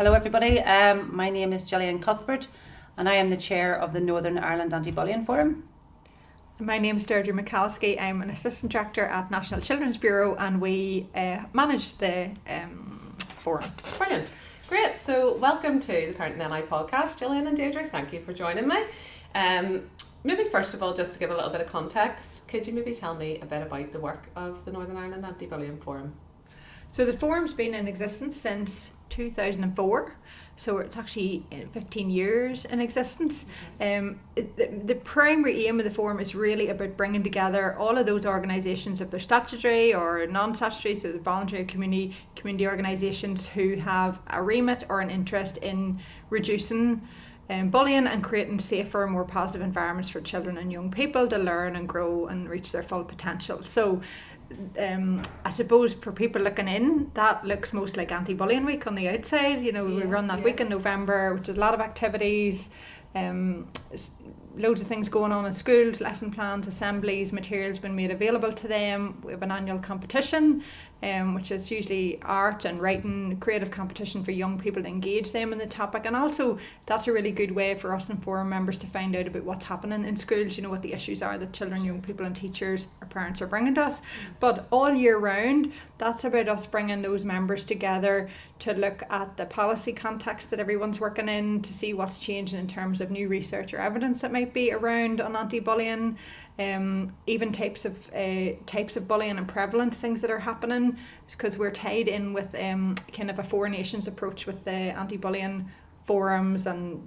Hello everybody, my name is Gillian Cuthbert and I am the chair of the Northern Ireland AntiBullying Forum. My name is Deirdre McAliskey. I'm an assistant director at National Children's Bureau and we manage the forum. Brilliant. Great. So welcome to the Parent and NI podcast, Gillian and Deirdre. Thank you for joining me. Maybe first of all, just to give a little bit of context, could you maybe tell me a bit about the work of the Northern Ireland AntiBullying Forum? So the forum's been in existence since 2004, so it's actually 15 years in existence. The primary aim of the forum is really about bringing together all of those organisations, if they're statutory or non-statutory, so the voluntary community organisations who have a remit or an interest in reducing bullying and creating safer, more positive environments for children and young people to learn and grow and reach their full potential. So I suppose for people looking in, that looks most like Anti-Bullying Week on the outside. We run that week in November, which is a lot of activities, loads of things going on in schools, lesson plans, assemblies, materials being made available to them. We have an annual competition, which is usually art and writing, creative competition for young people to engage them in the topic. And also that's a really good way for us and forum members to find out about what's happening in schools, what the issues are that children, young people and teachers or parents are bringing to us. But all year round, that's about us bringing those members together to look at the policy context that everyone's working in, to see what's changing in terms of new research or evidence that might be around on anti-bullying, even types of bullying and prevalence, things that are happening, because we're tied in with kind of a Four Nations approach with the anti-bullying forums and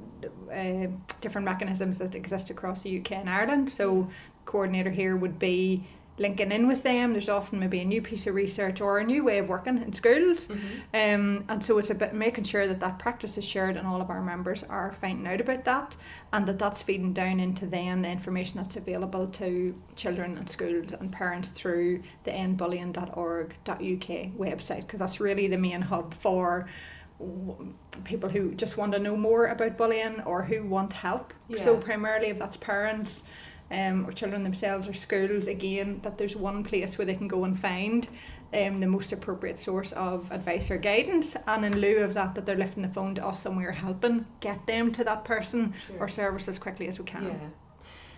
different mechanisms that exist across the UK and Ireland. So the coordinator here would be linking in with them. There's often maybe a new piece of research or a new way of working in schools, and so it's about making sure that practice is shared and all of our members are finding out about that, and that's feeding down into then the information that's available to children and schools and parents through the endbullying.org.uk website, because that's really the main hub for people who just want to know more about bullying or who want help. So primarily if that's parents or children themselves or schools, again, that there's one place where they can go and find the most appropriate source of advice or guidance, and in lieu of that they're lifting the phone to us and we're helping get them to that person or service as quickly as we can. Yeah,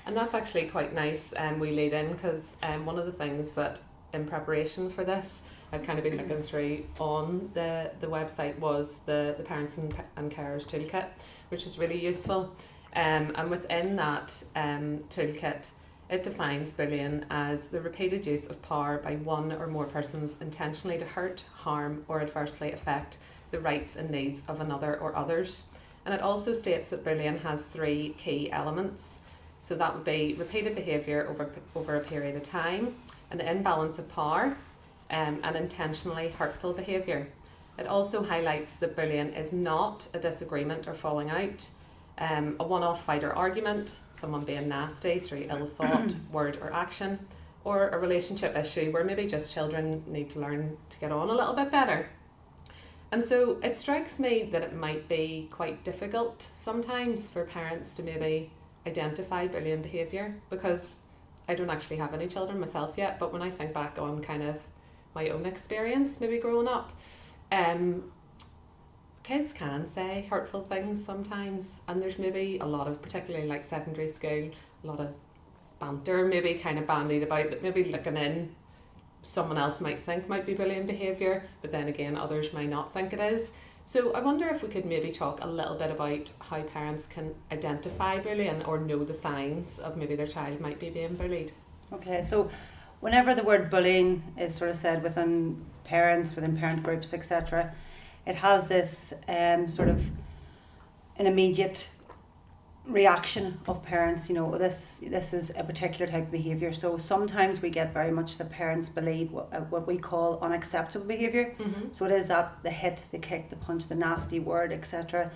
and that's actually quite nice. We lead in because one of the things that in preparation for this I've kind of been looking through on the website was the Parents and Carers toolkit, which is really useful. And within that toolkit, it defines bullying as the repeated use of power by one or more persons intentionally to hurt, harm or adversely affect the rights and needs of another or others. And it also states that bullying has three key elements. So that would be repeated behaviour over a period of time, an imbalance of power, and intentionally hurtful behaviour. It also highlights that bullying is not a disagreement or falling out, a one-off fight or argument, someone being nasty through ill thought, word or action, or a relationship issue where maybe just children need to learn to get on a little bit better. And so it strikes me that it might be quite difficult sometimes for parents to maybe identify bullying behaviour, because I don't actually have any children myself yet, but when I think back on kind of my own experience maybe growing up, kids can say hurtful things sometimes, and there's maybe a lot of, particularly like secondary school, a lot of banter maybe kind of bandied about that maybe looking in someone else might think might be bullying behaviour, but then again others might not think it is. So I wonder if we could maybe talk a little bit about how parents can identify bullying or know the signs of maybe their child might be being bullied. Okay, so whenever the word bullying is sort of said within parents, within parent groups, etc., it has this sort of an immediate reaction of parents. This is a particular type of behaviour. So sometimes we get very much the parents believe what we call unacceptable behaviour. So it is that the hit, the kick, the punch, the nasty word, etc.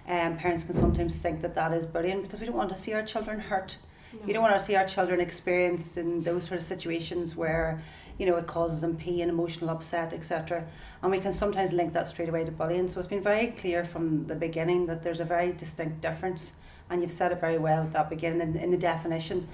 Parents can sometimes think that is bullying, because we don't want to see our children hurt. You don't want to see our children experience in those sort of situations where it causes them pain, emotional upset, etc. And we can sometimes link that straight away to bullying. So it's been very clear from the beginning that there's a very distinct difference, and you've said it very well at that beginning in the definition.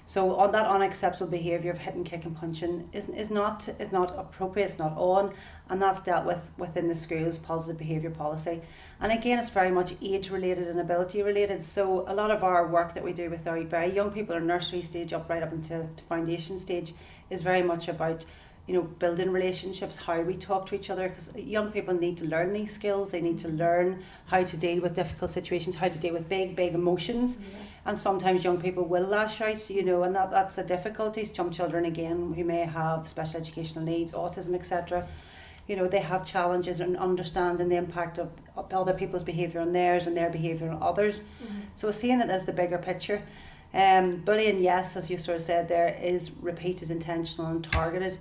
So on that unacceptable behaviour of hitting, kicking, punching is not appropriate, it's not on, and that's dealt with within the school's positive behaviour policy. And again, it's very much age related and ability related. So a lot of our work that we do with our very young people, in nursery stage right up until foundation stage, is very much about, you know, building relationships, how we talk to each other, because young people need to learn these skills. They need to learn how to deal with difficult situations, how to deal with big emotions. Yeah. And sometimes young people will lash out, you know, and that's a difficulty. Some children, again, who may have special educational needs, autism, etc., you know, they have challenges in understanding the impact of other people's behaviour on theirs and their behaviour on others. Mm-hmm. So seeing it as the bigger picture. Bullying, yes, as you sort of said there, is repeated, intentional and targeted,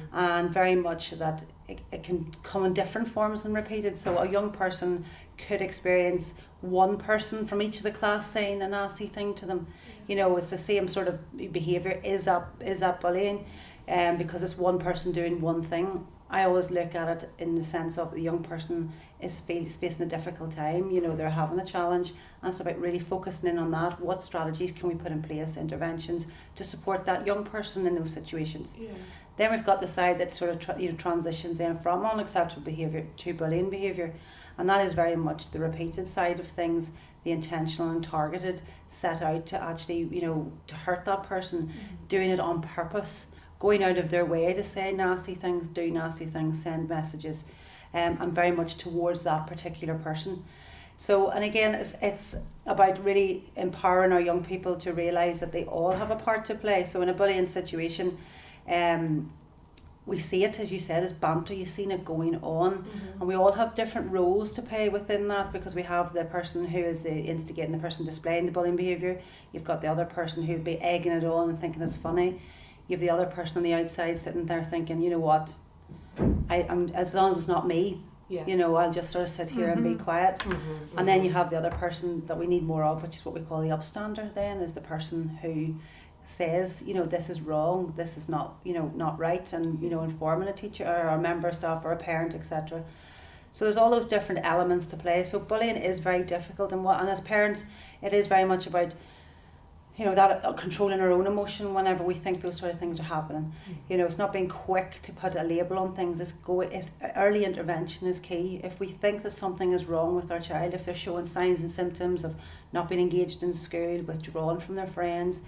Mm-hmm. and very much that it can come in different forms and repeated. So a young person could experience one person from each of the class saying a nasty thing to them. You know, it's the same sort of behaviour. Is that bullying? Because it's one person doing one thing. I always look at it in the sense of the young person is facing a difficult time. You know, they're having a challenge, and it's about really focusing in on that. What strategies can we put in place, interventions to support that young person in those situations? Yeah. Then we've got the side that sort of transitions then from unacceptable behaviour to bullying behaviour, and that is very much the repeated side of things, the intentional and targeted, set out to actually, you know, to hurt that person, doing it on purpose, going out of their way to say nasty things, do nasty things, send messages, and very much towards that particular person. So, and again, it's about really empowering our young people to realise that they all have a part to play. So in a bullying situation, we see it, as you said, as banter. You've seen it going on, and we all have different roles to play within that, because we have the person who is the instigating, the person displaying the bullying behaviour. You've got the other person who'd be egging it on and thinking it's funny. You have the other person on the outside sitting there thinking, you know what, I'm as long as it's not me, you know, I'll just sort of sit here and be quiet. And then you have the other person that we need more of, which is what we call the upstander. Then is the person who says, you know, this is wrong, this is not, you know, not right, and, you know, informing a teacher or a member of staff or a parent, etc. So there's all those different elements to play. So bullying is very difficult, and as parents, it is very much about, you know, that controlling our own emotion whenever we think those sort of things are happening. You know, it's not being quick to put a label on things. It's early intervention is key. If we think that something is wrong with our child, if they're showing signs and symptoms of not being engaged in school, withdrawing from their friends,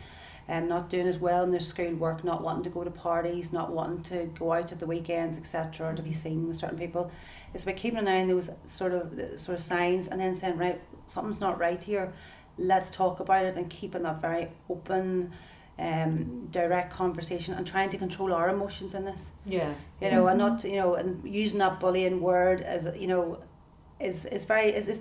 not doing as well in their school work, not wanting to go to parties, not wanting to go out at the weekends, etc., or to be seen with certain people, it's about keeping an eye on those sort of signs, and then saying, right, something's not right here. Let's talk about it, and keeping that very open, direct conversation, and trying to control our emotions in this. Yeah. You know, and not, you know, and using that bullying word as, you know, is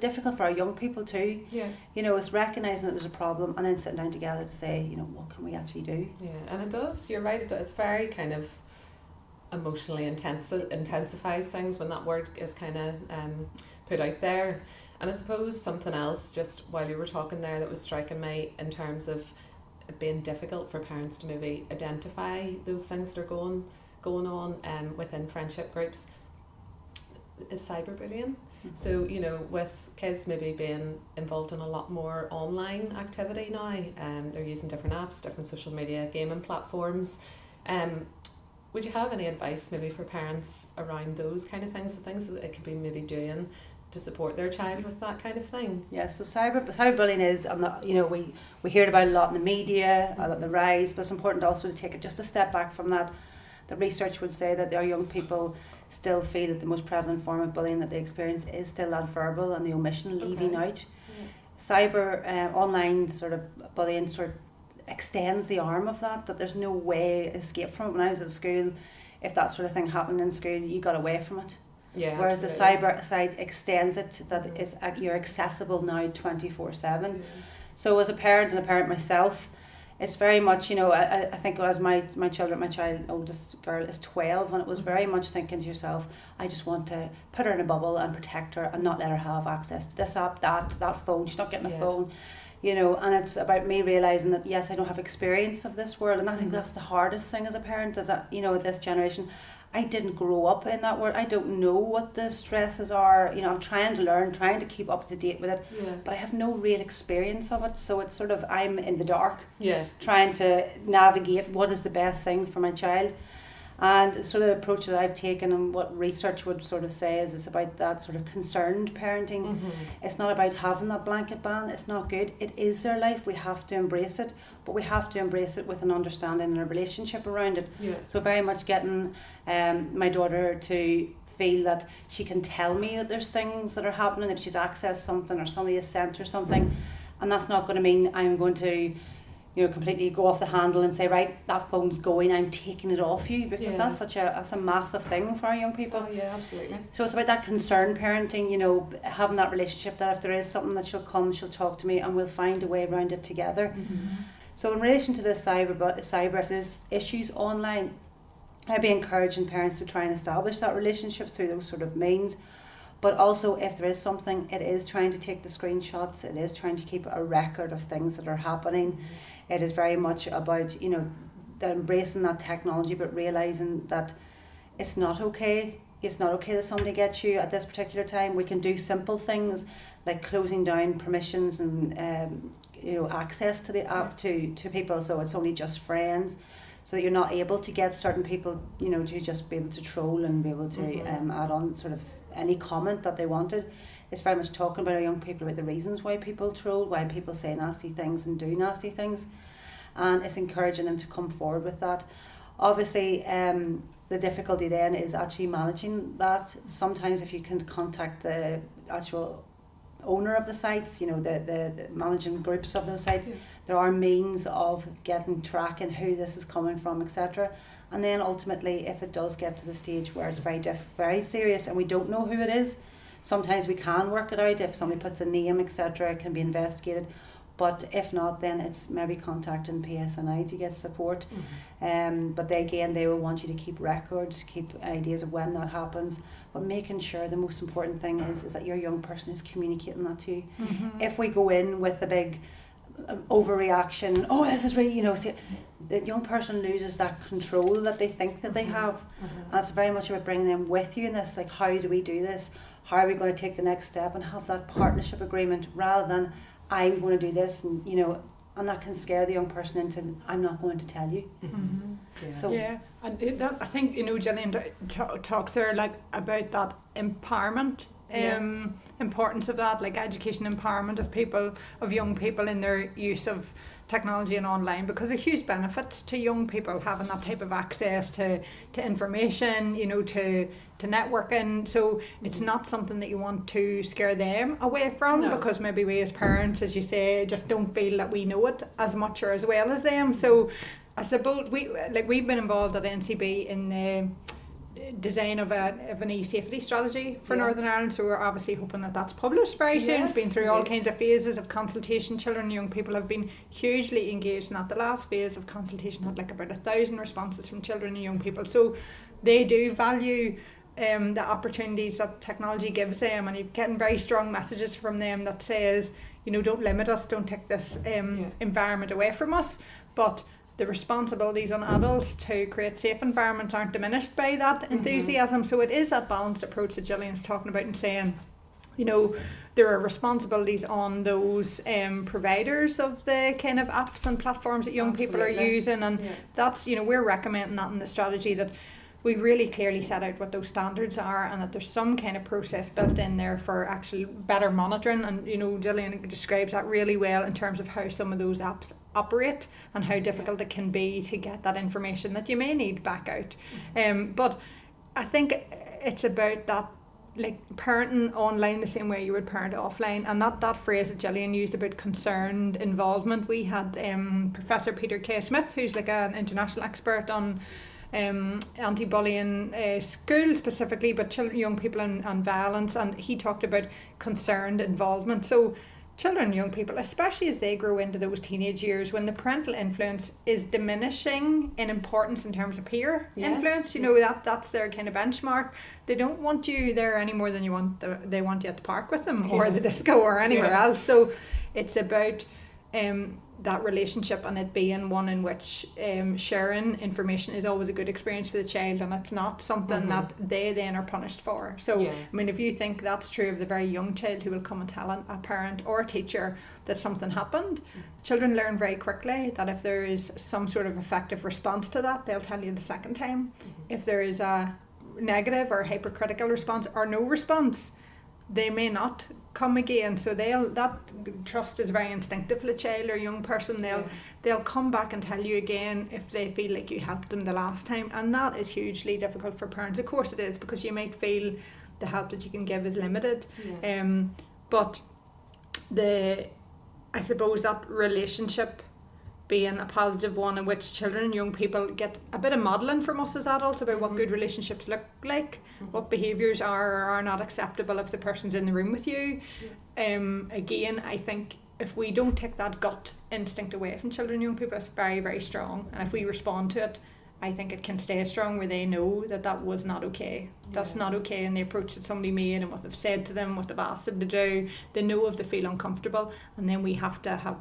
difficult for our young people too. Yeah. You know, it's recognising that there's a problem, and then sitting down together to say, you know, what can we actually do? Yeah, and it does. You're right. It's very kind of emotionally intensifies things when that word is kind of put out there. And I suppose something else, just while you were talking there, that was striking me in terms of it being difficult for parents to maybe identify those things that are going on within friendship groups, is cyberbullying. So, you know, with kids maybe being involved in a lot more online activity now, they're using different apps, different social media, gaming platforms. Would you have any advice maybe for parents around those kind of things, the things that they could be maybe doing to support their child with that kind of thing? Yeah, so cyberbullying is, you know, we hear about it a lot in the media, a lot the rise, but it's important also to take it just a step back from that. The research would say that our young people still feel that the most prevalent form of bullying that they experience is still that verbal and the omission, leaving out. Yeah. Cyber, online sort of bullying sort of extends the arm of that there's no way escape from it. When I was at school, if that sort of thing happened in school, you got away from it. Yeah, whereas absolutely. the cyber side extends it, that is you're accessible now 24/7. So as a parent myself, it's very much, you know, I think as my oldest girl is 12, and it was very much thinking to yourself, I just want to put her in a bubble and protect her and not let her have access to this app, that phone. She's not getting a phone, you know. And it's about me realising that yes, I don't have experience of this world, and I think that's the hardest thing as a parent, is that, you know, this generation, I didn't grow up in that world. I don't know what the stresses are. You know, I'm trying to learn, trying to keep up to date with it, but I have no real experience of it. So it's sort of, I'm in the dark, trying to navigate what is the best thing for my child. And sort of the approach that I've taken, and what research would sort of say, is it's about that sort of concerned parenting. It's not about having that blanket ban. It's not good. It is their life. We have to embrace it, but we have to embrace it with an understanding and a relationship around it. So very much getting my daughter to feel that she can tell me that there's things that are happening if she's accessed something or somebody has sent her something, and that's not going to mean I'm going to, you know, completely go off the handle and say, right, that phone's going, I'm taking it off you, because that's a massive thing for our young people. Oh yeah, absolutely. So it's about that concerned parenting, you know, having that relationship that if there is something that she'll come, she'll talk to me, and we'll find a way around it together. So in relation to the cyber, if there's issues online, I'd be encouraging parents to try and establish that relationship through those sort of means. But also, if there is something, it is trying to take the screenshots, it is trying to keep a record of things that are happening. It is very much about, you know, embracing that technology, but realising that it's not okay. It's not okay that somebody gets you at this particular time. We can do simple things like closing down permissions and you know, access to the app to people, so it's only just friends, so that you're not able to get certain people, you know, to just be able to troll and be able to add on sort of any comment that they wanted. It's very much talking about our young people, about the reasons why people troll, why people say nasty things and do nasty things, and it's encouraging them to come forward with that. Obviously, the difficulty then is actually managing that. Sometimes if you can contact the actual owner of the sites, you know, the managing groups of those sites, there are means of getting tracking who this is coming from, etc. And then ultimately, if it does get to the stage where it's very serious and we don't know who it is, sometimes we can work it out. If somebody puts a name, etc., it can be investigated. But if not, then it's maybe contacting PSNI to get support. But they will want you to keep records, keep ideas of when that happens, but making sure the most important thing is that your young person is communicating that to you. If we go in with the big overreaction, oh, this is really, you know, the young person loses that control that they think that they have. And it's very much about bringing them with you in this, like, how do we do this? How are we going to take the next step and have that partnership agreement, rather than I'm going to do this, and, you know, and that can scare the young person into, I'm not going to tell you. So and that, I think, you know, Gillian talks there like about that empowerment, importance of that, like education empowerment of people, of young people in their use of technology and online, because there's huge benefits to young people having that type of access to information, you know, to networking. So it's not something that you want to scare them away from, because maybe we as parents, as you say, just don't feel that we know it as much or as well as them. So I suppose we've been involved at NCB in the design of an e-safety strategy for Northern Ireland, so we're obviously hoping that that's published very soon. It's been through all kinds of phases of consultation. Children and young people have been hugely engaged, and at the last phase of consultation had like about 1,000 responses from children and young people, so they do value the opportunities that technology gives them, and you're getting very strong messages from them that says, you know, don't limit us, don't take this environment away from us, but the responsibilities on adults to create safe environments aren't diminished by that enthusiasm. So it is that balanced approach that Gillian's talking about, and saying, you know, there are responsibilities on those providers of the kind of apps and platforms that young people are using, and that's, you know, we're recommending that in the strategy, that we really clearly set out what those standards are, and that there's some kind of process built in there for actually better monitoring. And, you know, Gillian describes that really well in terms of how some of those apps operate and how difficult it can be to get that information that you may need back out. But I think it's about that, like, parenting online the same way you would parent offline, and that phrase that Gillian used about concerned involvement. We had Professor Peter K. Smith, who's like an international expert on anti-bullying school specifically, but children, young people and violence, and he talked about concerned involvement. So children and young people, especially as they grow into those teenage years, when the parental influence is diminishing in importance in terms of peer influence, you know, that's their kind of benchmark. They don't want you there any more than they want you at the park with them or the disco or anywhere else. So it's about that relationship and it being one in which sharing information is always a good experience for the child, and it's not something that they then are punished for. So I mean, if you think that's true of the very young child who will come and tell a parent or a teacher that something happened, children learn very quickly that if there is some sort of effective response to that, they'll tell you the second time. If there is a negative or hypercritical response or no response, they may not come again. So that trust is very instinctive for a child or young person. They'll come back and tell you again if they feel like you helped them the last time, and that is hugely difficult for parents. Of course it is, because you might feel the help that you can give is limited. But I suppose that relationship being a positive one in which children and young people get a bit of modelling from us as adults about what good relationships look like, what behaviours are or are not acceptable if the person's in the room with you. Again, I think if we don't take that gut instinct away from children and young people, it's very, very strong. And if we respond to it, I think it can stay strong, where they know that was not okay. That's not okay, and the approach that somebody made and what they've said to them, what they've asked them to do, they know if they feel uncomfortable, and then we have to have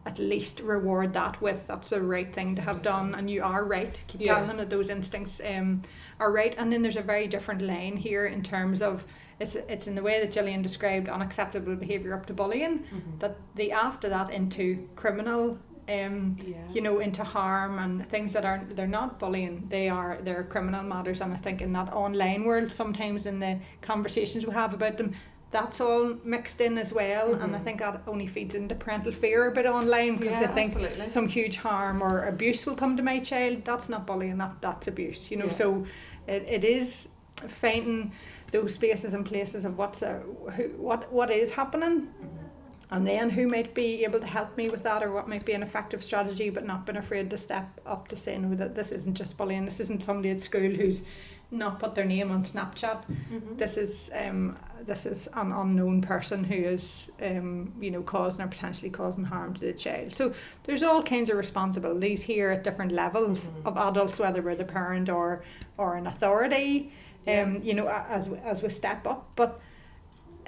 at least reward that with, that's the right thing to have done, and you are right. Keep telling them that those instincts are right. And then there's a very different line here in terms of it's in the way that Gillian described unacceptable behaviour up to bullying, that the after that into criminal into harm and things that they're not bullying, they're criminal matters. And I think in that online world, sometimes in the conversations we have about them, that's all mixed in as well. And I think that only feeds into parental fear a bit online, because they think some huge harm or abuse will come to my child. That's not bullying, that's abuse, so it is finding those spaces and places of what is happening, and then who might be able to help me with that, or what might be an effective strategy, but not being afraid to step up to say, no, that this isn't just bullying, this isn't somebody at school who's not put their name on Snapchat. This is an unknown person who is causing or potentially causing harm to the child. So there's all kinds of responsibilities here at different levels of adults, whether we're the parent or an authority, as we step up. But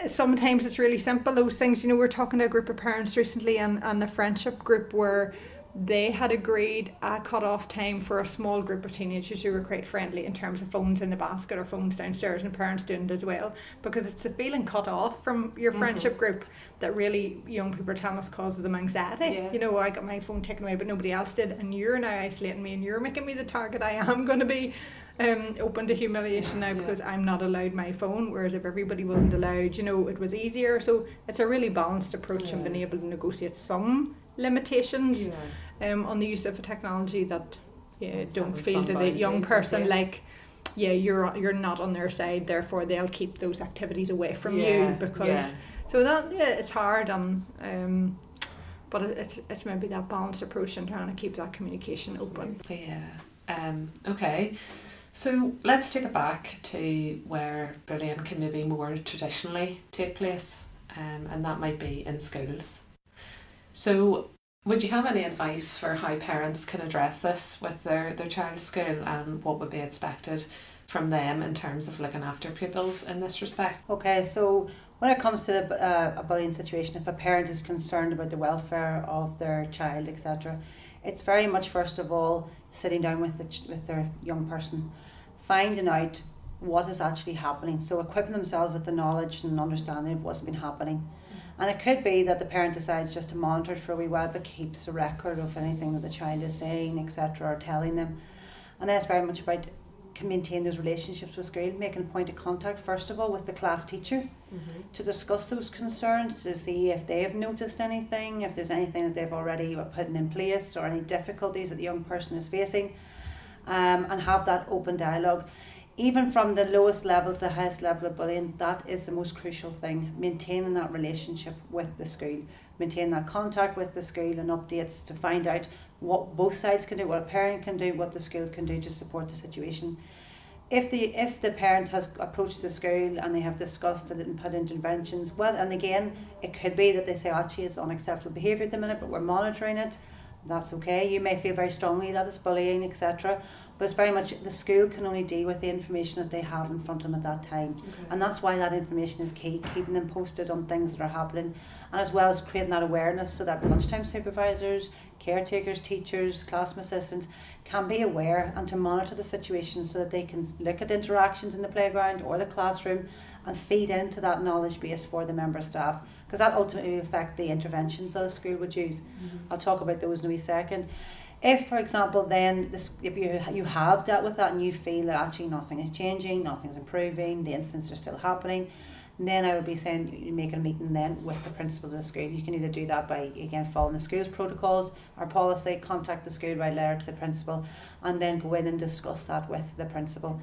sometimes it's really simple, those things. We're talking to a group of parents recently, and the friendship group where they had agreed a cut-off time for a small group of teenagers who were quite friendly in terms of phones in the basket or phones downstairs, and parents doing it as well, because it's the feeling cut off from your friendship group that really young people are telling us causes them anxiety. I got my phone taken away but nobody else did, and you're now isolating me and you're making me the target. I am going to be open to humiliation now because I'm not allowed my phone, whereas if everybody wasn't allowed, it was easier. So it's a really balanced approach and being able to negotiate some limitations on the use of a technology that don't feel to the young person like you're not on their side, therefore they'll keep those activities away from you, because so that it's hard, but it's maybe that balanced approach and trying to keep that communication open. Okay, so let's take it back to where bullying can maybe more traditionally take place, and that might be in schools. So would you have any advice for how parents can address this with their child's school, and what would be expected from them in terms of looking after pupils in this respect? Okay, so when it comes to a bullying situation, if a parent is concerned about the welfare of their child, etc., it's very much, first of all, sitting down with their young person, finding out what is actually happening. So equipping themselves with the knowledge and understanding of what's been happening. And it could be that the parent decides just to monitor it for a wee while, but keeps a record of anything that the child is saying, etc., or telling them. And that's very much about can maintain those relationships with school, making a point of contact, first of all, with the class teacher to discuss those concerns, to see if they have noticed anything, if there's anything that they've already put in place, or any difficulties that the young person is facing, and have that open dialogue. Even from the lowest level to the highest level of bullying, that is the most crucial thing, maintaining that relationship with the school, maintain that contact with the school and updates to find out what both sides can do, what a parent can do, what the school can do to support the situation. If the parent has approached the school and they have discussed it and put interventions, well, and again, it could be that they say, actually, it's unacceptable behaviour at the minute, but we're monitoring it. That's okay. You may feel very strongly that it's bullying, etc. But it's very much the school can only deal with the information that they have in front of them at that time. Okay. And that's why that information is key, keeping them posted on things that are happening, and as well as creating that awareness so that lunchtime supervisors, caretakers, teachers, classroom assistants can be aware and to monitor the situation so that they can look at interactions in the playground or the classroom and feed into that knowledge base for the member staff, because that ultimately will affect the interventions that a school would use. I'll talk about those in a wee second. If, for example, then if you have dealt with that and you feel that actually nothing is changing, nothing's improving, the incidents are still happening, then I would be saying you make a meeting then with the principals of the school. You can either do that by, again, following the school's protocols or policy, contact the school, write a letter to the principal, and then go in and discuss that with the principal.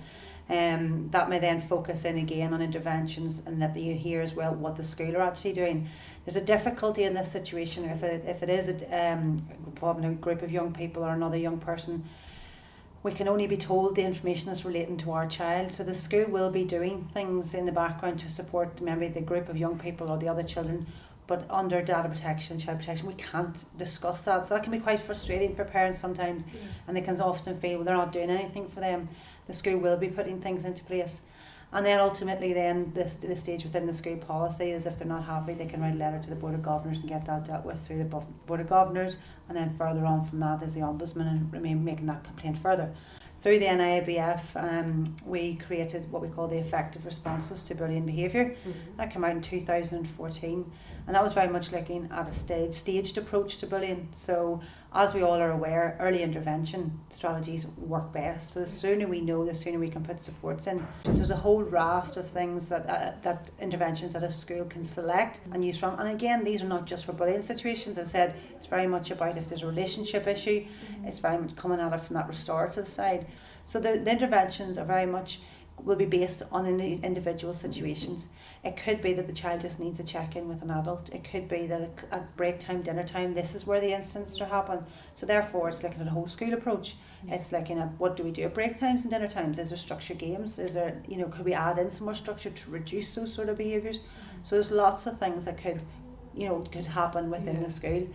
That may then focus in again on interventions and that you hear as well what the school are actually doing. There's a difficulty in this situation if it is involving a group of young people or another young person. We can only be told the information that's relating to our child. So the school will be doing things in the background to support maybe the group of young people or the other children, but under data protection, child protection, we can't discuss that. So that can be quite frustrating for parents sometimes, and they can often feel they're not doing anything for them. The school will be putting things into place. And then ultimately then the stage within the school policy is if they're not happy, they can write a letter to the Board of Governors and get that dealt with through the Board of Governors, and then further on from that is the Ombudsman and remain making that complaint further. Through the NIABF, we created what we call the effective responses to bullying behaviour. That came out in 2014, and that was very much looking at a staged approach to bullying. So as we all are aware, early intervention strategies work best. So the sooner we know, the sooner we can put supports in. So there's a whole raft of things that interventions that a school can select and use from. And again, these are not just for bullying situations. As I said, it's very much about if there's a relationship issue, it's very much coming at it from that restorative side. So the interventions are very much will be based on individual situations. It could be that the child just needs a check-in with an adult. It could be that at break time, dinner time, this is where the incidents are happening. So therefore it's looking at a whole school approach. It's looking at what do we do at break times and dinner times. Is there structured games? Is there, could we add in some more structure to reduce those sort of behaviours? So there's lots of things that could happen within the school.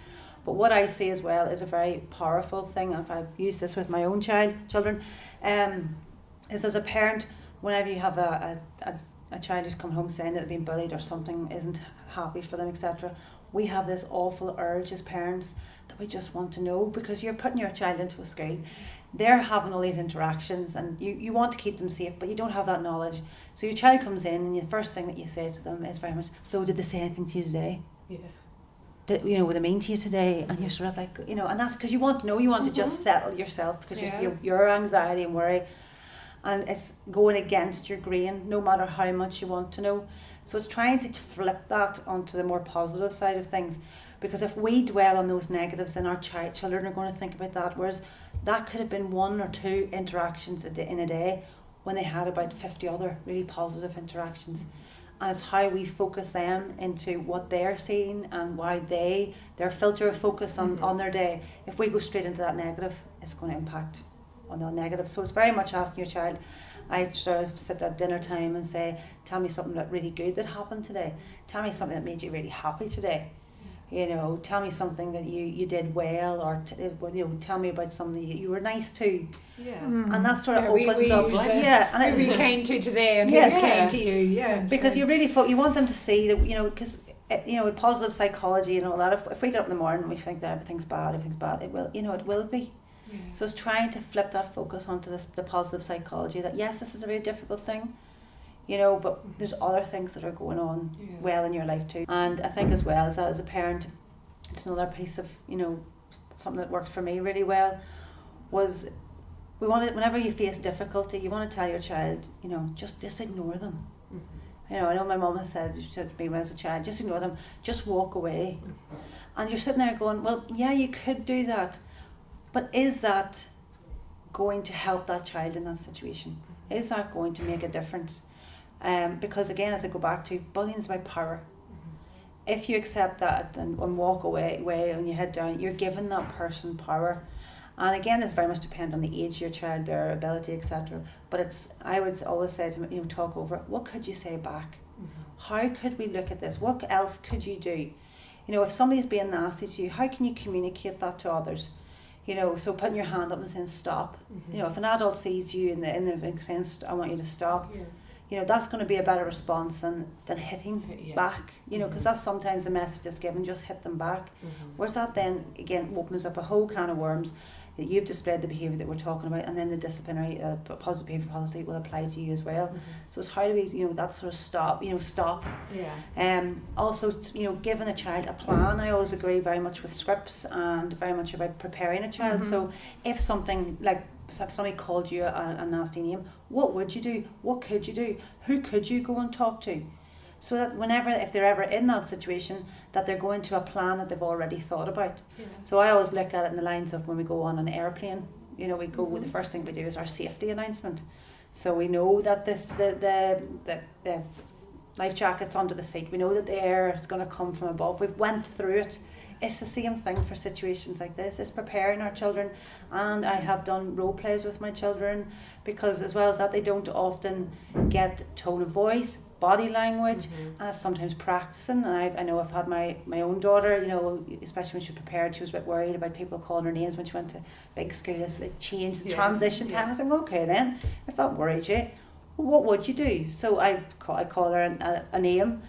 But what I see as well is a very powerful thing, if I've used this with my own children, is as a parent, whenever you have a child who's come home saying that they've been bullied or something isn't happy for them, etc., we have this awful urge as parents that we just want to know, because you're putting your child into a school, they're having all these interactions and you want to keep them safe, but you don't have that knowledge. So your child comes in and the first thing that you say to them is very much, so did they say anything to you today? Yeah. Were they mean to you today? And you're sort of like, and that's because you want to know, you want to just settle yourself, because your anxiety and worry, and it's going against your grain no matter how much you want to know. So it's trying to flip that onto the more positive side of things, because if we dwell on those negatives, then our children are going to think about that, whereas that could have been 1 or 2 interactions in a day when they had about 50 other really positive interactions. And it's how we focus them into what they're seeing and why their filter of focus on their day. If we go straight into that negative, it's going to impact on the negative. So it's very much asking your child. I sort of sit at dinner time and say, tell me something that really good that happened today. Tell me something that made you really happy today. Tell me something that you did well, or tell me about something that you were nice to. Yeah. And that sort of opens up. And who we came to today and who came to you. Yeah. Because you really you want them to see that, because with positive psychology and all that, if we get up in the morning and we think that everything's bad, it will be. Yeah. So it's trying to flip that focus onto the positive psychology that yes, this is a very difficult thing, but there's other things that are going on well in your life too. And I think as well as that, as a parent, it's another piece of something that worked for me really well was whenever you face difficulty, you want to tell your child, just ignore them. I know my mum has said to me when I was a child, just ignore them, just walk away. And you're sitting there going, well, yeah, you could do that. But is that going to help that child in that situation? Is that going to make a difference? Because again, as I go back to, bullying is about power. If you accept that and walk away and you head down, you're giving that person power. And again, it's very much depend on the age of your child, their ability, etc. But I would always say to them, talk over it. What could you say back? How could we look at this? What else could you do? If somebody's being nasty to you, how can you communicate that to others? You know, so putting your hand up and saying stop. You know, if an adult sees you in the saying, I want you to stop, you know, that's going to be a better response than hitting back, you know, because that's sometimes the message that's given, just hit them back. Whereas that then, again, opens up a whole can of worms, that you've displayed the behaviour that we're talking about, and then the disciplinary positive behaviour policy will apply to you as well. So it's how do we, you know, that sort of stop. Also, you know, giving a child a plan. I always agree very much with scripts and very much about preparing a child. So if something like, if somebody called you a nasty name, what would you do? What could you do? Who could you go and talk to? So that whenever, if they're ever in that situation, that they're going to a plan that they've already thought about. So I always look at it in the lines of when we go on an airplane, you know, we go with the first thing we do is our safety announcement. So we know that the life jacket's under the seat. We know that the air is going to come from above. We've went through it. It's the same thing for situations like this. It's preparing our children, and I have done role plays with my children, because as well as that, they don't often get tone of voice, body language, and it's sometimes practicing. And I know I've had my own daughter, you know, especially when she was prepared, she was a bit worried about people calling her names when she went to big school. This would change the transition time. I was like, well, okay then, if that worried you, well, what would you do? So I call her a name,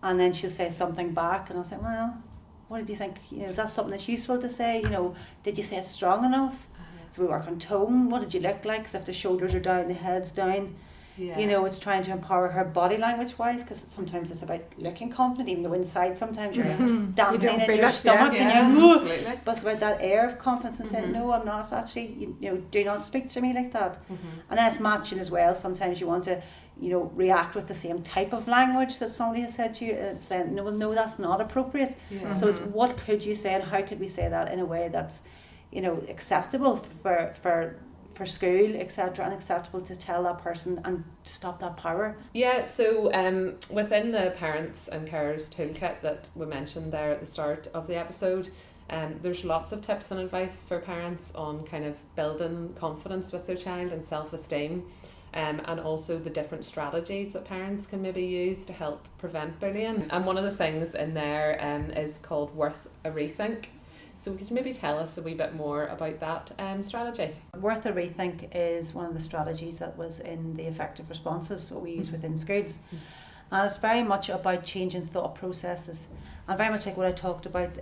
and then she'll say something back, and I'll say, well, what did you think? You know, is that something that's useful to say? You know, did you say it strong enough? So we work on tone. What did you look like? 'Cause if the shoulders are down, the head's down. You know, it's trying to empower her body language wise, because sometimes it's about looking confident, even though inside sometimes you're dancing in your stomach, and you're but it's about that air of confidence and saying, no, I'm not actually, you know, do not speak to me like that. And then it's matching as well. Sometimes you want to, you know, react with the same type of language that somebody has said to you, and saying, no, that's not appropriate. So it's what could you say, and how could we say that in a way that's, you know, acceptable for school, etc., and acceptable to tell that person and to stop that power. Yeah, so within the parents and carers toolkit that we mentioned there at the start of the episode, there's lots of tips and advice for parents on kind of building confidence with their child and self-esteem, and also the different strategies that parents can maybe use to help prevent bullying. And one of the things in there is called Worth a Rethink. So could you maybe tell us a wee bit more about that strategy? Worth a Rethink is one of the strategies that was in the effective responses that we use within schools. And it's very much about changing thought processes. And very much like what I talked about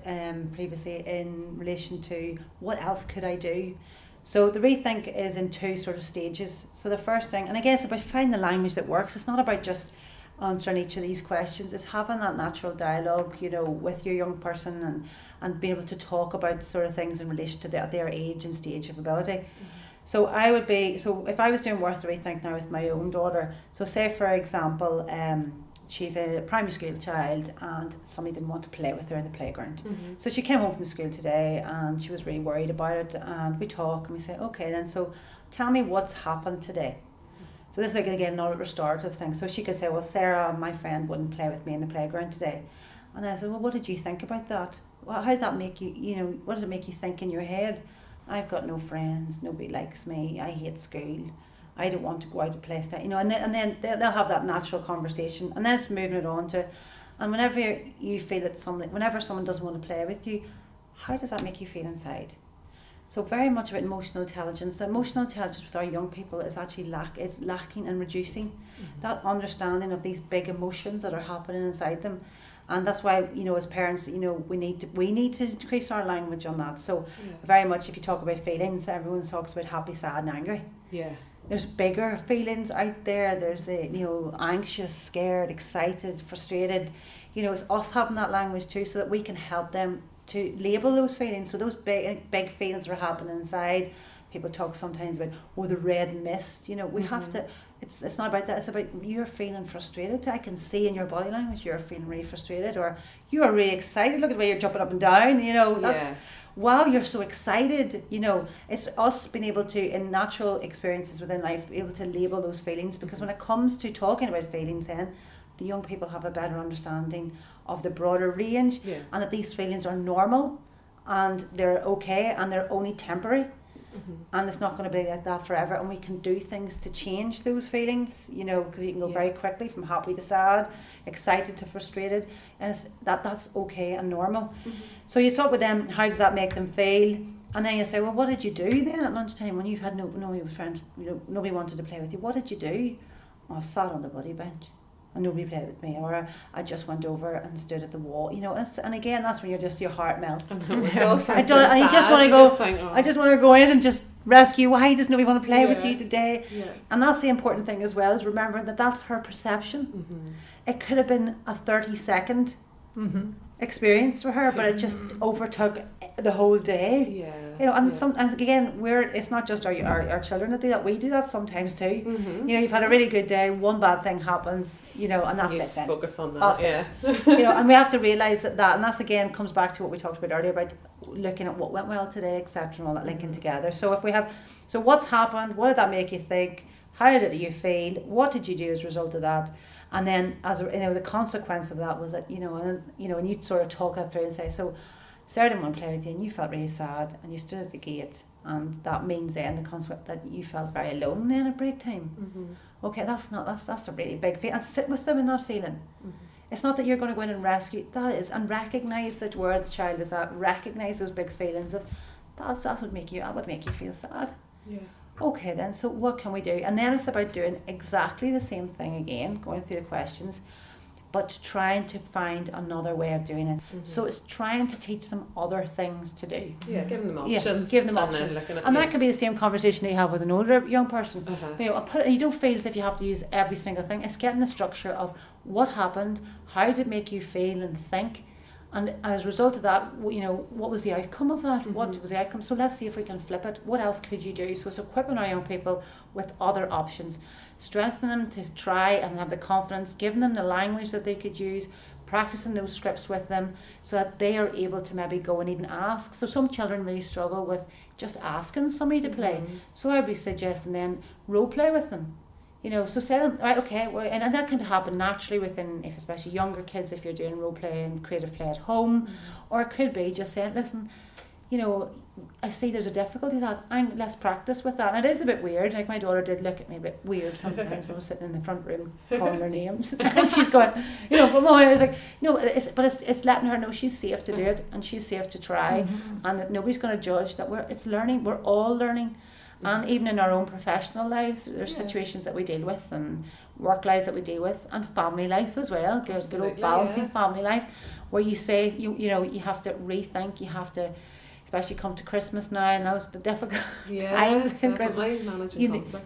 previously in relation to what else could I do. So the rethink is in two sort of stages. So the first thing, and I guess about finding the language that works, it's not about just answering each of these questions, it's having that natural dialogue, you know, with your young person and being able to talk about sort of things in relation to their age and stage of ability. So if I was doing Worth a Rethink now with my own daughter, so say for example, she's a primary school child and somebody didn't want to play with her in the playground. So she came home from school today and she was really worried about it, and we talk and we say, okay then, so tell me what's happened today. So this is like, again, another restorative thing. So she could say, well, Sarah, my friend, wouldn't play with me in the playground today. And I said, well, what did you think about that? Well, how did that make you, you know, what did it make you think in your head? I've got no friends, nobody likes me, I hate school, I don't want to go out to play stuff, you know, and then they'll have that natural conversation, and then it's moving it on to, and whenever you feel that whenever someone doesn't want to play with you, how does that make you feel inside? So very much about emotional intelligence. The emotional intelligence with our young people is actually lacking and reducing that understanding of these big emotions that are happening inside them. And that's why, you know, as parents, you know, we need to increase our language on that. So very much, if you talk about feelings, everyone talks about happy, sad and angry. There's bigger feelings out there. There's the, you know, anxious, scared, excited, frustrated. You know, it's us having that language too, so that we can help them to label those feelings. So those big feelings are happening inside. People talk sometimes about, the red mist. You know, we have to, it's not about that, it's about you're feeling frustrated. I can see in your body language you're feeling really frustrated, or you are really excited. Look at the way you're jumping up and down, you know, that's wow, you're so excited. You know, it's us being able to, in natural experiences within life, be able to label those feelings, because when it comes to talking about feelings, then the young people have a better understanding of the broader range, and that these feelings are normal and they're okay and they're only temporary. And it's not going to be like that forever, and we can do things to change those feelings, you know, because you can go very quickly from happy to sad, excited to frustrated, and that's okay and normal. So you talk with them, how does that make them feel, And then you say, well, what did you do then at lunchtime when you've had nobody with friends, nobody wanted to play with you? What did you do? I sat on the buddy bench and nobody played with me, or I just went over and stood at the wall, and again, that's when your heart melts. It does and you just want to go, I just want to go in and just rescue. Why does nobody want to play with you today? Yeah. And that's the important thing as well, is remembering that that's her perception. It could have been a 30-second experience for her, but it just overtook the whole day. Yeah. And again, it's not just our children that do that. We do that sometimes too. You've had a really good day, one bad thing happens, and that's you it then. focus on that. That's it. And we have to realise that, and that's again comes back to what we talked about earlier about looking at what went well today, etc., and all that linking together. So so what's happened? What did that make you think? How did you feel? What did you do as a result of that? And then, the consequence of that was that, and you'd sort of talk that through and say, so Sarah didn't want to play with you, and you felt really sad, and you stood at the gate, and that means then the consequence that you felt very alone then at break time. Okay, that's a really big feeling, and sit with them in that feeling. It's not that you're going to go in and rescue, and recognise that where the child is at, recognise those big feelings of that would make you feel sad. Yeah. Okay then, so what can we do? And then it's about doing exactly the same thing again, going through the questions, but trying to find another way of doing it. So it's trying to teach them other things to do. Yeah, giving them options. Give them options. And that could be the same conversation that you have with an older young person. You don't feel as if you have to use every single thing. It's getting the structure of what happened, how did it make you feel and think, and as a result of that, what was the outcome of that? What was the outcome? So let's see if we can flip it. What else could you do? So it's equipping our young people with other options, strengthening them to try and have the confidence, giving them the language that they could use, practicing those scripts with them so that they are able to maybe go and even ask. So some children really struggle with just asking somebody to play. So I'd be suggesting then role play with them. So say them, right, okay, and that can happen naturally within, if especially younger kids, if you're doing role play and creative play at home, or it could be just saying, listen, I see there's a difficulty with that, let's practice with that. And it is a bit weird, like my daughter did look at me a bit weird sometimes when I was sitting in the front room calling her names, and she's going, but Mum, I was like, it's letting her know she's safe to do it, and she's safe to try, and that nobody's going to judge, that it's learning, we're all learning. And even in our own professional lives, there's situations that we deal with, and work lives that we deal with, and family life as well. Good old balancing family life, where you say you have to rethink, you have to, especially come to Christmas now, and those the difficult times in Christmas.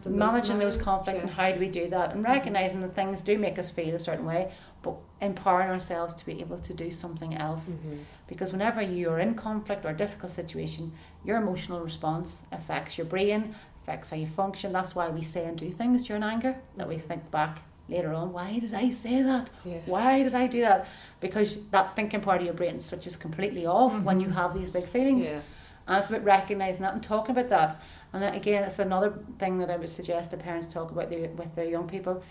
Managing those conflicts, and how do we do that, and recognising that things do make us feel a certain way, but empowering ourselves to be able to do something else. Because whenever you are in conflict or a difficult situation, your emotional response affects your brain, affects how you function. That's why we say and do things during anger, that we think back later on, why did I say that? Why did I do that? Because that thinking part of your brain switches completely off when you have these big feelings. And it's about recognising that and talking about that. And again, it's another thing that I would suggest that parents talk about with their young people,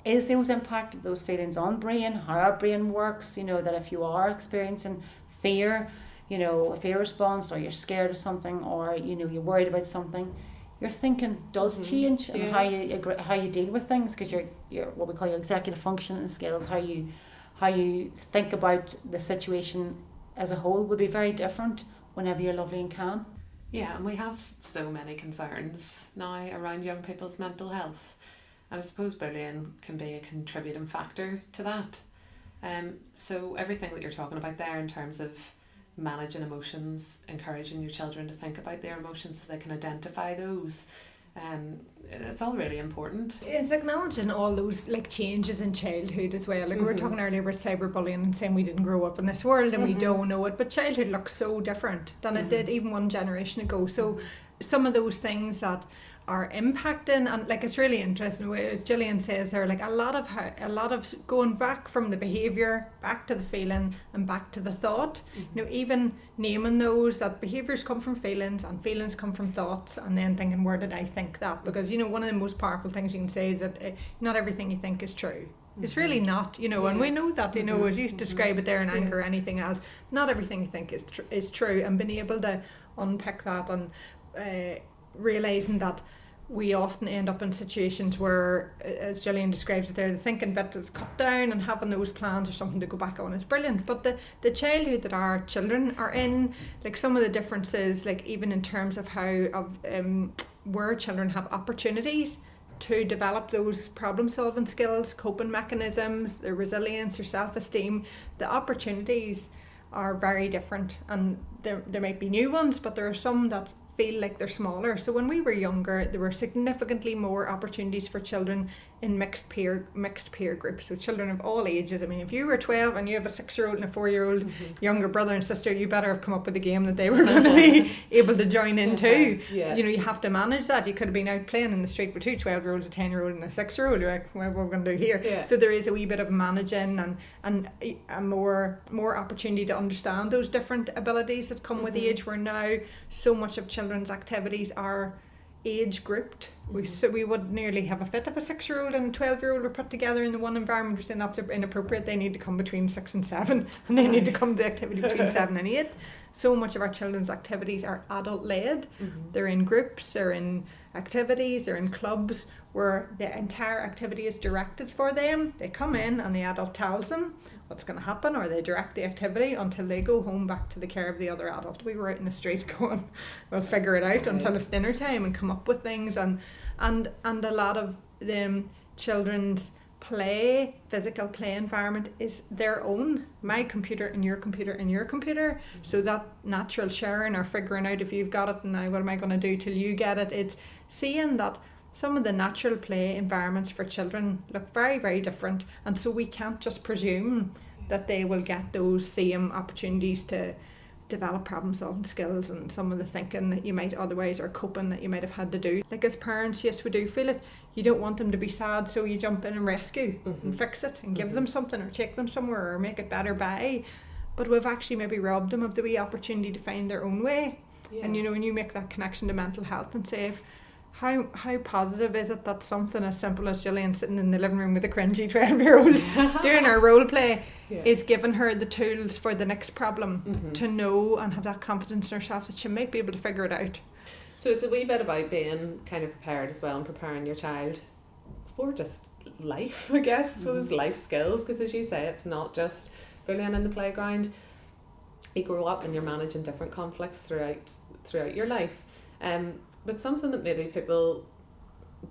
is those impact of those feelings on brain, how our brain works, that if you are experiencing fear, a fear response, or you're scared of something, or you're worried about something, your thinking does change, and how you deal with things, because your what we call your executive functioning skills, how you think about the situation as a whole will be very different whenever you're lovely and calm. Yeah, and we have so many concerns now around young people's mental health. And I suppose bullying can be a contributing factor to that. So everything that you're talking about there in terms of managing emotions, encouraging your children to think about their emotions so they can identify those, it's all really important. It's acknowledging all those changes in childhood as well. We were talking earlier about cyberbullying and saying we didn't grow up in this world and we don't know it, but childhood looks so different than it did even one generation ago. So some of those things that are impacting, and it's really interesting, as Gillian says there, a lot of going back from the behaviour back to the feeling and back to the thought, even naming those, that behaviours come from feelings and feelings come from thoughts, and then thinking, where did I think that? Because one of the most powerful things you can say is that not everything you think is true. It's really not, and we know that, as you describe it there in anger or anything else, not everything you think is true, and being able to unpick that and realising that we often end up in situations where, as Gillian describes it there, the thinking bit is cut down, and having those plans or something to go back on is brilliant. But the childhood that our children are in, like some of the differences, like even in terms of how where children have opportunities to develop those problem solving skills, coping mechanisms, their resilience, their self-esteem, the opportunities are very different, and there might be new ones, but there are some that feel like they're smaller. So when we were younger, there were significantly more opportunities for children in mixed peer groups, so children of all ages. I mean, if you were 12 and you have a 6-year-old and a 4-year-old younger brother and sister, you better have come up with a game that they were going to be able to join in too. Yeah. You know, you have to manage that. You could have been out playing in the street with 2 12-year-olds, a 10-year-old and a 6-year-old. You're like, what are we going to do here? Yeah. So there is a wee bit of managing and a more opportunity to understand those different abilities that come with age, where now so much of children's activities are age grouped. So we would nearly have a fit of a 6-year-old and a 12-year-old were put together in the one environment. We're saying that's inappropriate. They need to come between 6 and 7, and they need to come to the activity between 7 and 8. So much of our children's activities are adult led. They're in groups, they're in activities, they're in clubs where the entire activity is directed for them. They come in and the adult tells them what's going to happen, or they direct the activity until they go home back to the care of the other adult. We were out in the street going, we'll figure it out until it's dinner time, and come up with things, and a lot of them children's play, physical play environment is their own. My computer and your computer and your computer. So that natural sharing, or figuring out if you've got it and now what am I going to do till you get it. It's seeing that some of the natural play environments for children look very, very different, and so we can't just presume that they will get those same opportunities to develop problem solving skills and some of the thinking that you might otherwise, or coping that you might have had to do. Like as parents, yes, we do feel it. You don't want them to be sad, so you jump in and rescue and fix it and give them something, or take them somewhere, or make it better by. But we've actually maybe robbed them of the wee opportunity to find their own way. And you know, when you make that connection to mental health and say, how positive is it that something as simple as Gillian sitting in the living room with a cringy 12-year-old doing her role play is giving her the tools for the next problem to know and have that confidence in herself that she might be able to figure it out. So it's a wee bit about being kind of prepared as well, and preparing your child for just life, I guess, those life skills, because as you say, it's not just bullying in the playground. You grow up and you're managing different conflicts throughout your life. But something that maybe people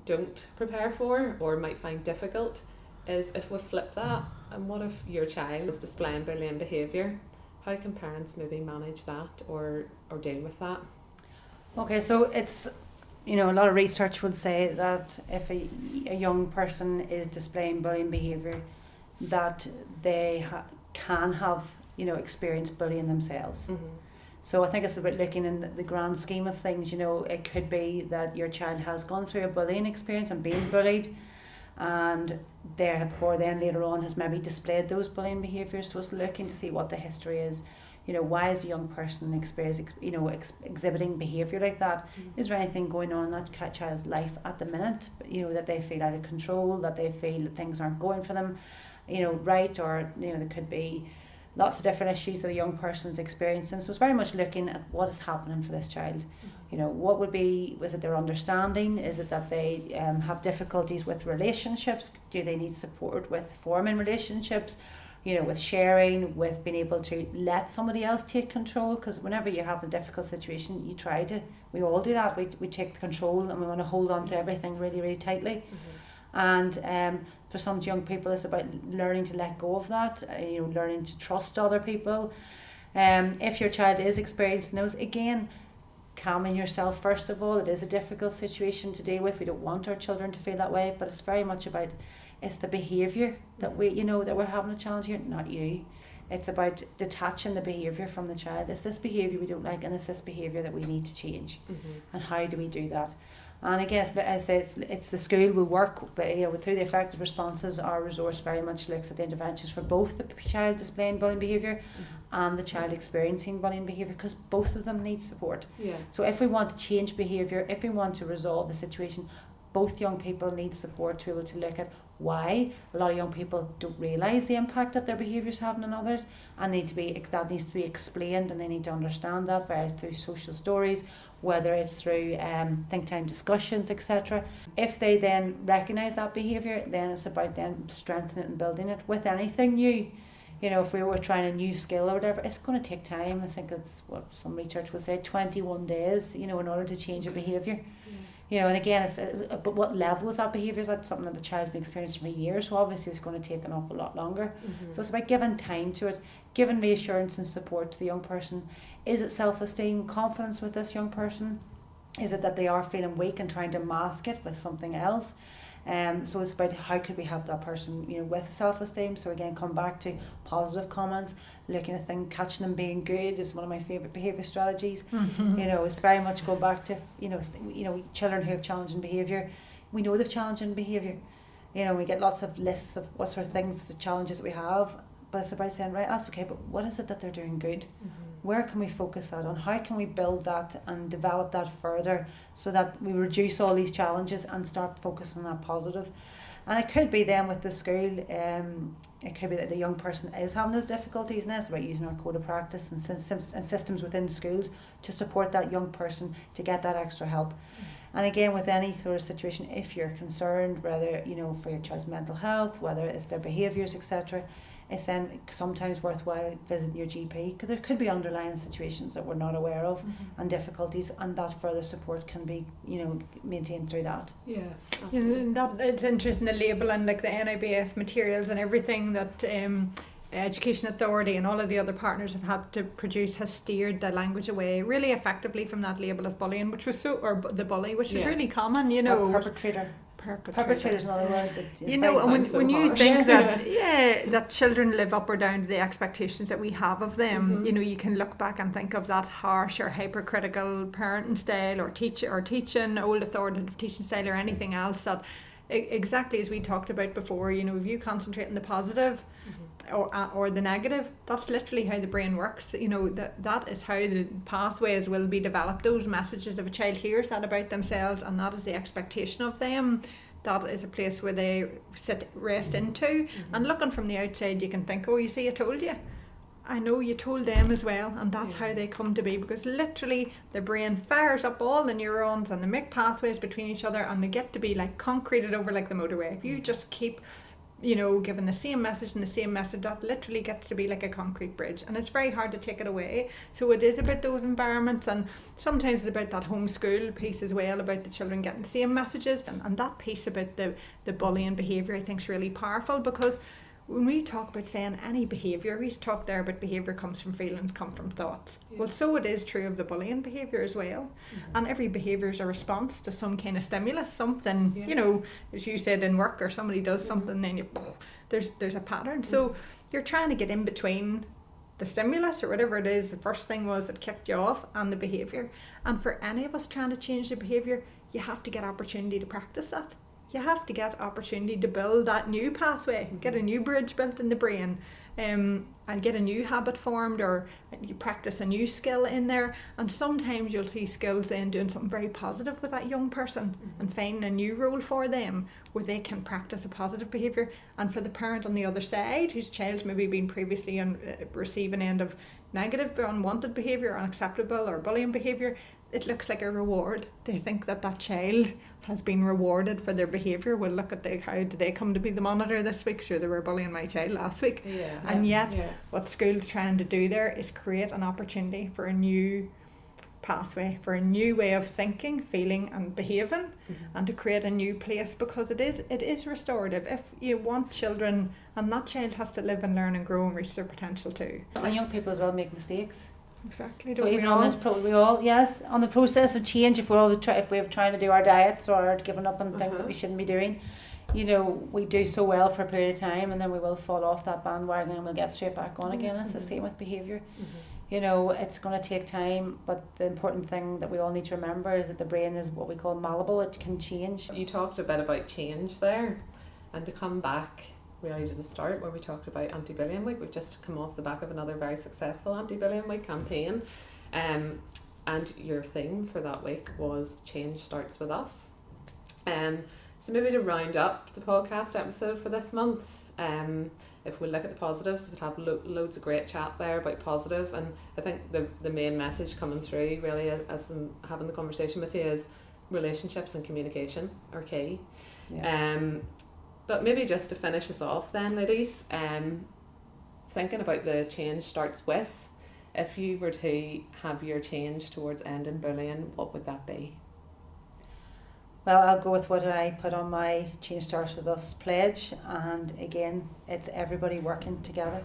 don't prepare for or might find difficult is if we flip that, and what if your child is displaying bullying behaviour? How can parents maybe manage that or deal with that? Okay, so it's, you know, a lot of research would say that if a young person is displaying bullying behaviour, that they can have, you know, experienced bullying themselves. So I think it's about looking in the grand scheme of things. You know, it could be that your child has gone through a bullying experience and been bullied, and therefore then later on has maybe displayed those bullying behaviours. So it's looking to see what the history is. You know, why is a young person exhibiting behaviour like that? Is there anything going on in that child's life at the minute? You know, that they feel out of control, that they feel that things aren't going for them, you know, right? Or, you know, there could be lots of different issues that a young person is experiencing. So it's very much looking at what is happening for this child. You know, what would be, is it their understanding? Is it that they have difficulties with relationships? Do they need support with forming relationships? You know, with sharing, with being able to let somebody else take control? Because whenever you have a difficult situation, we all do that. We take the control and we want to hold on to everything really, really tightly. And for some young people, it's about learning to let go of that, you know, learning to trust other people. If your child is experiencing those, again, calming yourself first of all. It is a difficult situation to deal with. We don't want our children to feel that way, but it's very much about, it's the behaviour that that we're having a challenge here, not you. It's about detaching the behaviour from the child. It's this behaviour we don't like, and it's this behaviour that we need to change. And how do we do that? And I guess, as I say, it's the school will work, but you know, through the effective responses, our resource very much looks at the interventions for both the child displaying bullying behaviour and the child experiencing bullying behaviour, because both of them need support. So if we want to change behaviour, if we want to resolve the situation, both young people need support to be able to look at why a lot of young people don't realise the impact that their behaviour is having on others, and that needs to be explained, and they need to understand that through social stories, whether it's through think time discussions, etc. If they then recognise that behaviour, then it's about then strengthening it and building it with anything new. You know, if we were trying a new skill or whatever, it's going to take time. I think it's what some research would say, 21 days, you know, in order to change a behaviour. You know, and again, but what level is that behaviour? Is that something that the child's been experiencing for years? So obviously it's going to take an awful lot longer. So it's about giving time to it, giving reassurance and support to the young person. Is it self-esteem, confidence with this young person? Is it that they are feeling weak and trying to mask it with something else? So it's about how could we help that person, you know, with self-esteem. So again, come back to positive comments, looking at things, catching them being good is one of my favourite behaviour strategies. You know, it's very much go back to, you know, children who have challenging behaviour. We know they've challenging behaviour. You know, we get lots of lists of what sort of things, the challenges that we have. But it's about saying, right, that's okay, but what is it that they're doing good? Where can we focus that on? How can we build that and develop that further so that we reduce all these challenges and start focusing on that positive? And it could be then with the school, it could be that the young person is having those difficulties, and it's about using our code of practice and systems within schools to support that young person to get that extra help. And again, with any sort of situation, if you're concerned, whether, you know, for your child's mental health, whether it's their behaviours, etc., it's then sometimes worthwhile visiting your GP, because there could be underlying situations that we're not aware of and difficulties, and that further support can be, you know, maintained through that. Yeah, and that it's interesting, the label and like the NIBF materials and everything that Education Authority and all of the other partners have had to produce has steered the language away really effectively from that label of bullying, which was the bully, which was really common, you know. Perpetrator's another word that you know, and when you think that that children live up or down to the expectations that we have of them, you know, you can look back and think of that harsh or hypercritical parenting style or teaching old authoritative teaching style or anything else that exactly as we talked about before, you know, if you concentrate on the positive or the negative, that's literally how the brain works. You know, that is how the pathways will be developed. Those messages, if a child hears that about themselves and that is the expectation of them, that is a place where they rest into. And looking from the outside, you can think, oh, you see, I told you. I know you told them as well, and that's how they come to be, because literally the brain fires up all the neurons and they make pathways between each other and they get to be like concreted over like the motorway. If you just keep, you know, giving the same message and the same message, that literally gets to be like a concrete bridge, and it's very hard to take it away. So it is about those environments, and sometimes it's about that homeschool piece as well, about the children getting the same messages, and that piece about the bullying behaviour I think is really powerful, because when we talk about saying any behaviour, we talk there about behaviour comes from feelings, come from thoughts. Well, so it is true of the bullying behaviour as well. And every behaviour is a response to some kind of stimulus, something, you know, as you said in work, or somebody does something, then there's a pattern. So you're trying to get in between the stimulus or whatever it is, the first thing was that kicked you off, and the behaviour. And for any of us trying to change the behaviour, you have to get opportunity to practice that. You have to get opportunity to build that new pathway, get a new bridge built in the brain, and get a new habit formed, or you practice a new skill in there. And sometimes you'll see skills then doing something very positive with that young person and finding a new role for them where they can practice a positive behaviour. And for the parent on the other side, whose child's maybe been previously on receiving end of negative, unwanted behaviour, unacceptable or bullying behaviour, it looks like a reward. They think that child has been rewarded for their behaviour. Well, look at how did they come to be the monitor this week? Sure, they were bullying my child last week. And yet what school's trying to do there is create an opportunity for a new pathway, for a new way of thinking, feeling and behaving, and to create a new place, because it is restorative. If you want children, and that child has to live and learn and grow and reach their potential too. And young people as well make mistakes. Exactly. So even on this, on the process of change, if we're trying to do our diets or giving up on things that we shouldn't be doing, you know, we do so well for a period of time, and then we will fall off that bandwagon and we'll get straight back on again. It's the same with behaviour. You know, it's going to take time, but the important thing that we all need to remember is that the brain is what we call malleable. It can change. You talked a bit about change there, and to come back really to the start where we talked about AntiBullying Week. We've just come off the back of another very successful AntiBullying Week campaign, and your theme for that week was change starts with us. So maybe to round up the podcast episode for this month, if we look at the positives, we've had loads of great chat there about positive, and I think the main message coming through really as I'm having the conversation with you is relationships and communication are key. Yeah. But maybe just to finish us off then, ladies, thinking about the change starts with, if you were to have your change towards ending bullying, what would that be? Well, I'll go with what I put on my Change Starts With Us pledge, and again, it's everybody working together.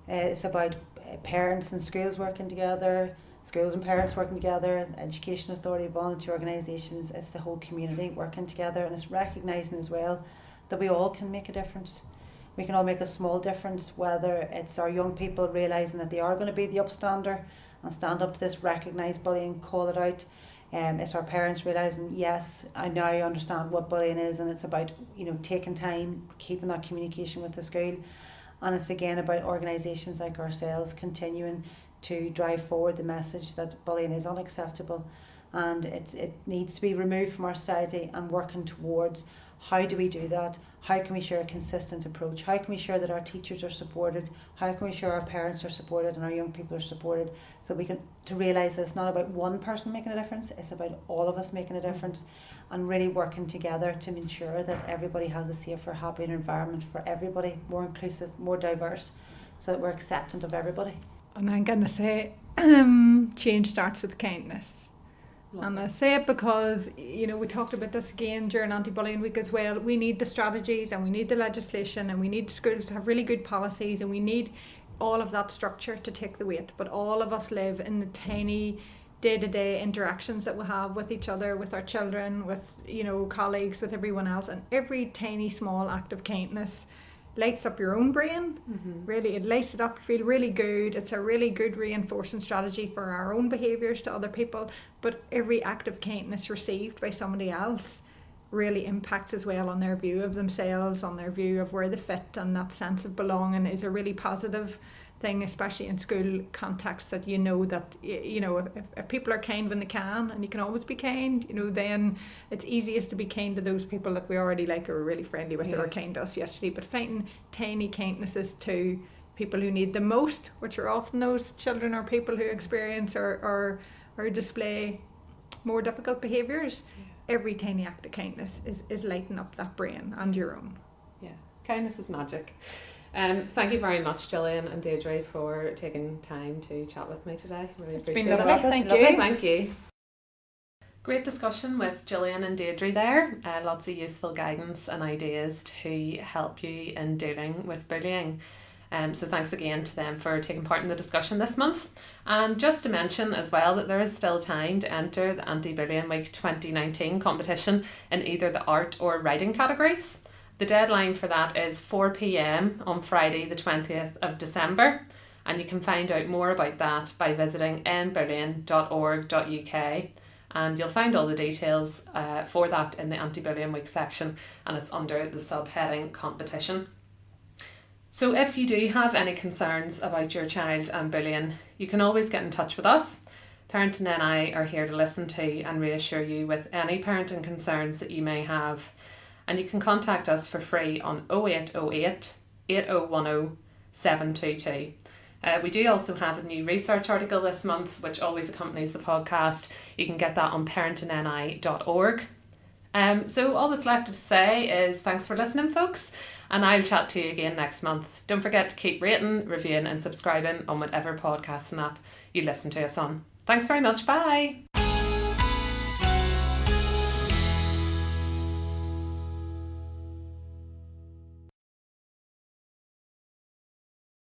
It's about parents and schools working together, schools and parents working together, education authority, volunteer organisations. It's the whole community working together, and it's recognising as well that we all can make a difference. We can all make a small difference, whether it's our young people realising that they are going to be the upstander and stand up to this, recognise bullying, call it out. It's our parents realising, yes, I now understand what bullying is, and it's about, you know, taking time, keeping that communication with the school. And it's again about organisations like ourselves continuing to drive forward the message that bullying is unacceptable, and it needs to be removed from our society, and working towards how do we do that? How can we share a consistent approach? How can we share that our teachers are supported? How can we share our parents are supported and our young people are supported? So we can to realise that it's not about one person making a difference, it's about all of us making a difference, and really working together to ensure that everybody has a safer, happier environment for everybody, more inclusive, more diverse, so that we're acceptant of everybody. And I'm going to say, change starts with kindness. And I say it because, you know, we talked about this again during Anti-Bullying Week as well. We need the strategies, and we need the legislation, and we need schools to have really good policies, and we need all of that structure to take the weight. But all of us live in the tiny day-to-day interactions that we have with each other, with our children, with, you know, colleagues, with everyone else. And every tiny small act of kindness lights up your own brain. Really, it lights it up, you feel really good. It's a really good reinforcing strategy for our own behaviours to other people, but every act of kindness received by somebody else really impacts as well on their view of themselves, on their view of where they fit, and that sense of belonging is a really positive thing, especially in school contexts, that you know that, you know, if people are kind when they can, and you can always be kind, you know, then it's easiest to be kind to those people that we already like or are really friendly with, or are kind to us yesterday. But finding tiny kindnesses to people who need the most, which are often those children or people who experience or display more difficult behaviours, every tiny act of kindness is lighting up that brain and your own. Yeah, kindness is magic. Thank you very much, Gillian and Deirdre, for taking time to chat with me today. Really It's appreciate been it. lovely. Thank you. Thank you. Great discussion with Gillian and Deirdre there. Lots of useful guidance and ideas to help you in dealing with bullying. So thanks again to them for taking part in the discussion this month. And just to mention as well that there is still time to enter the Anti-Bullying Week 2019 competition in either the art or writing categories. The deadline for that is 4 p.m. on Friday the 20th of December, and you can find out more about that by visiting endbullying.org.uk, and you'll find all the details for that in the Anti-Bullying Week section, and it's under the subheading competition. So if you do have any concerns about your child and bullying, you can always get in touch with us. Parenting NI are here to listen to and reassure you with any parenting concerns that you may have. And you can contact us for free on 0808 8010 722. We do also have a new research article this month, which always accompanies the podcast. You can get that on parentingni.org. So all that's left to say is thanks for listening, folks, and I'll chat to you again next month. Don't forget to keep rating, reviewing and subscribing on whatever podcasting app you listen to us on. Thanks very much. Bye.